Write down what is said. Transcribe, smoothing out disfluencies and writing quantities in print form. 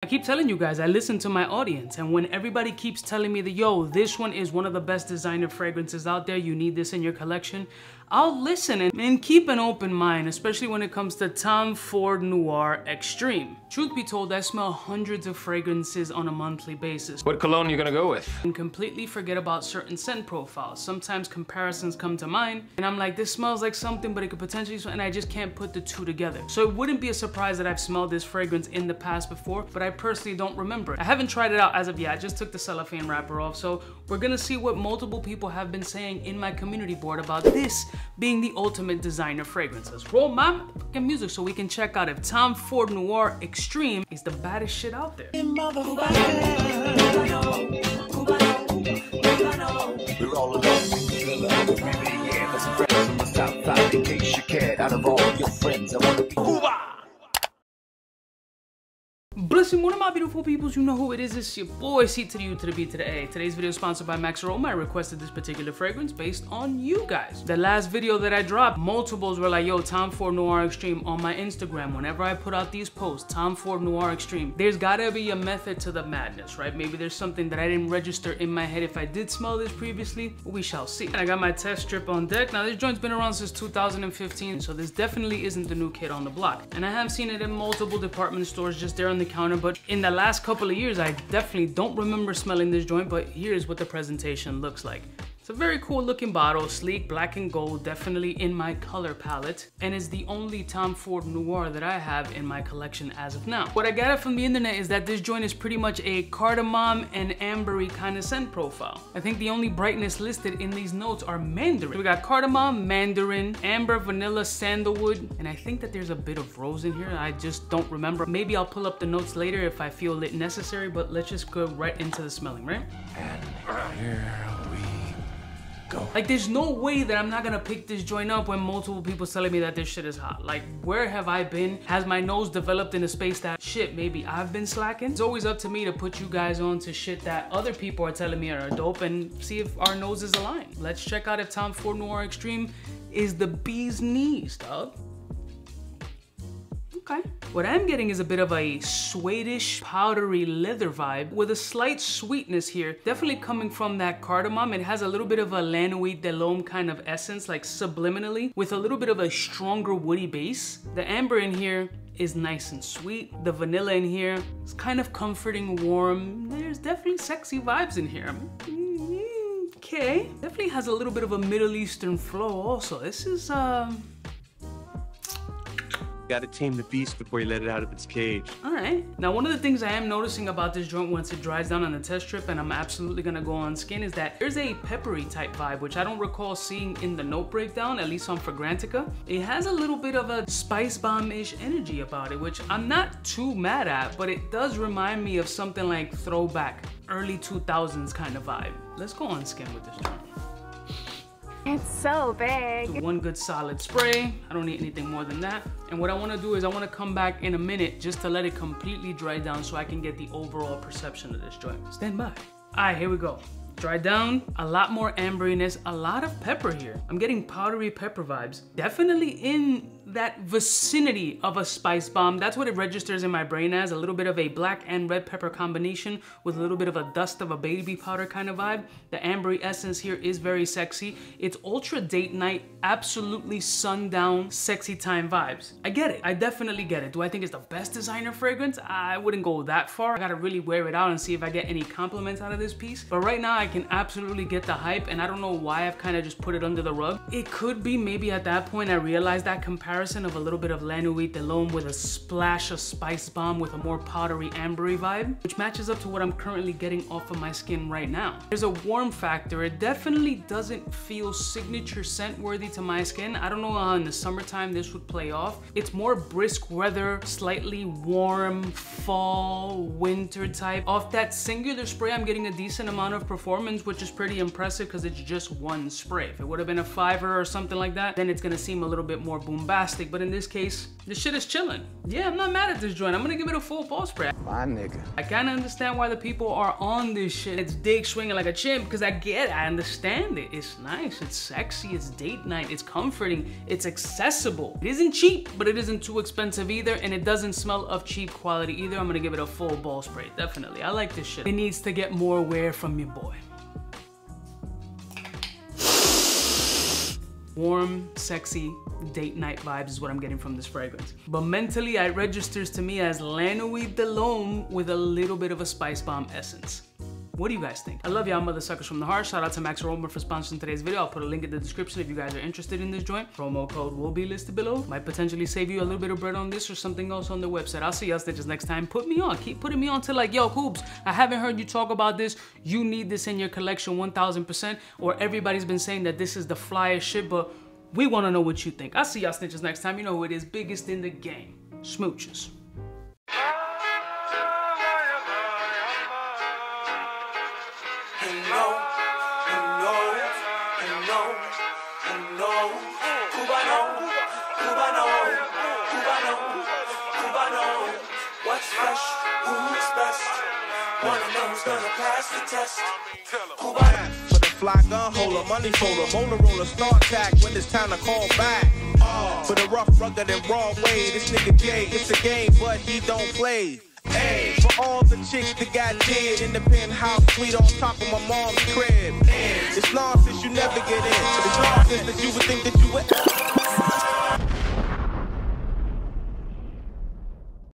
I keep telling you guys, I listen to my audience, and when everybody keeps telling me that, yo, this one is one of the best designer fragrances out there, you need this in your collection, I'll listen and keep an open mind, especially when it comes to Tom Ford Noir Extreme. Truth be told, I smell hundreds of fragrances on a monthly basis. What cologne are you gonna go with? And completely forget about certain scent profiles. Sometimes comparisons come to mind, and I'm like, this smells like something, but it could potentially smell, and I just can't put the two together. So it wouldn't be a surprise that I've smelled this fragrance in the past before, but I personally don't remember it. I haven't tried it out as of yet. I just took the cellophane wrapper off, so we're gonna see what multiple people have been saying in my community board about this being the ultimate designer fragrance. Let's roll my fucking music so we can check out if Tom Ford Noir Extreme is the baddest shit out there. We're all alone in the yeah, let's friends on the south side in case you cared. Out of all your friends, I want to be Cuba. Blessing, one of my beautiful peoples, you know who it is. It's your boy, C to the U to the B to the A. Today's video is sponsored by Max Aroma. I requested this particular fragrance based on you guys. The last video that I dropped, multiples were like, yo, Tom Ford Noir Extreme on my Instagram. Whenever I put out these posts, Tom Ford Noir Extreme, there's gotta be a method to the madness, right? Maybe there's something that I didn't register in my head if I did smell this previously. We shall see. And I got my test strip on deck. Now, this joint's been around since 2015, so this definitely isn't the new kid on the block. And I have seen it in multiple department stores just there on the counter, but in the last couple of years, I definitely don't remember smelling this joint, but here's what the presentation looks like. It's a very cool looking bottle, sleek, black and gold, definitely in my color palette, and is the only Tom Ford Noir that I have in my collection as of now. What I got from the internet is that this joint is pretty much a cardamom and ambery kind of scent profile. I think the only brightness listed in these notes are mandarin. We got cardamom, mandarin, amber, vanilla, sandalwood, and I think that there's a bit of rose in here. I just don't remember. Maybe I'll pull up the notes later if I feel it necessary, but let's just go right into the smelling, right? And here we go. Like, there's no way that I'm not gonna pick this joint up when multiple people telling me that this shit is hot. Like, where have I been? Has my nose developed in a space that, shit, maybe I've been slacking? It's always up to me to put you guys on to shit that other people are telling me are dope and see if our noses align. Let's check out if Tom Ford Noir Extreme is the bee's knees, dog. Okay. What I'm getting is a bit of a suede-ish, powdery leather vibe with a slight sweetness here. Definitely coming from that cardamom. It has a little bit of a Lanouille de l'Homme kind of essence, like subliminally, with a little bit of a stronger woody base. The amber in here is nice and sweet. The vanilla in here is kind of comforting, warm. There's definitely sexy vibes in here. Okay. Definitely has a little bit of a Middle Eastern flow also. This is, Gotta tame the beast before you let it out of its cage. All right. Now, one of the things I am noticing about this joint once it dries down on the test strip, and I'm absolutely gonna go on skin, is that there's a peppery type vibe, which I don't recall seeing in the note breakdown, at least on Fragrantica. It has a little bit of a spice bomb-ish energy about it, which I'm not too mad at, but it does remind me of something like throwback, early 2000s kind of vibe. Let's go on skin with this joint. It's so big. One good solid spray. I don't need anything more than that. And what I want to do is I want to come back in a minute just to let it completely dry down so I can get the overall perception of this joint. Stand by. All right, here we go. Dry down, a lot more amberiness, a lot of pepper here. I'm getting powdery pepper vibes. Definitely in that vicinity of a spice bomb. That's what it registers in my brain as, a little bit of a black and red pepper combination with a little bit of a dust of a baby powder kind of vibe. The ambery essence here is very sexy. It's ultra date night, absolutely sundown, sexy time vibes. I get it, I definitely get it. Do I think it's the best designer fragrance? I wouldn't go that far. I gotta really wear it out and see if I get any compliments out of this piece. But right now I can absolutely get the hype, and I don't know why I've kind of just put it under the rug. It could be maybe at that point I realized that comparison of a little bit of Lanouille de l'Homme with a splash of spice bomb with a more powdery ambery vibe, which matches up to what I'm currently getting off of my skin right now. There's a warm factor. It definitely doesn't feel signature scent worthy to my skin. I don't know how in the summertime this would play off. It's more brisk weather, slightly warm, fall, winter type. Off that singular spray, I'm getting a decent amount of performance, which is pretty impressive because it's just one spray. If it would have been a 5er or something like that, then it's gonna seem a little bit more bombastic. bombastic, but in this case, this shit is chilling. Yeah, I'm not mad at this joint. I'm gonna give it a full ball spray. My nigga. I kinda understand why the people are on this shit. It's dick swinging like a chimp, because I get it, I understand it. It's nice, it's sexy, it's date night, it's comforting, it's accessible. It isn't cheap, but it isn't too expensive either, and it doesn't smell of cheap quality either. I'm gonna give it a full ball spray, definitely. I like this shit. It needs to get more wear from your boy. Warm, sexy, date night vibes is what I'm getting from this fragrance. But mentally, it registers to me as Lanui de L'Homme with a little bit of a spice bomb essence. What do you guys think? I love y'all mother suckers from the heart. Shout out to Max Aroma for sponsoring today's video. I'll put a link in the description if you guys are interested in this joint. Promo code will be listed below. Might potentially save you a little bit of bread on this or something else on the website. I'll see y'all stitches next time. Put me on. Keep putting me on to like, yo, Coobs, I haven't heard you talk about this. You need this in your collection 1000%. Or everybody's been saying that this is the flyest shit, but we want to know what you think. I'll see y'all snitches next time. You know who it is. Biggest in the game. Smooches. What's fresh? Who's best? One of them's gonna pass the test. Cubaknow. For the fly gun holder, money folder, motor roller, start tag when it's time to call back. For the rough, rugged, and raw way, this nigga Jay, it's a game, but he don't play. Hey, for all the chicks that got dead in the penthouse suite on top of my mom's crib. It's nonsense you never get in. It's nonsense that you would think that you would.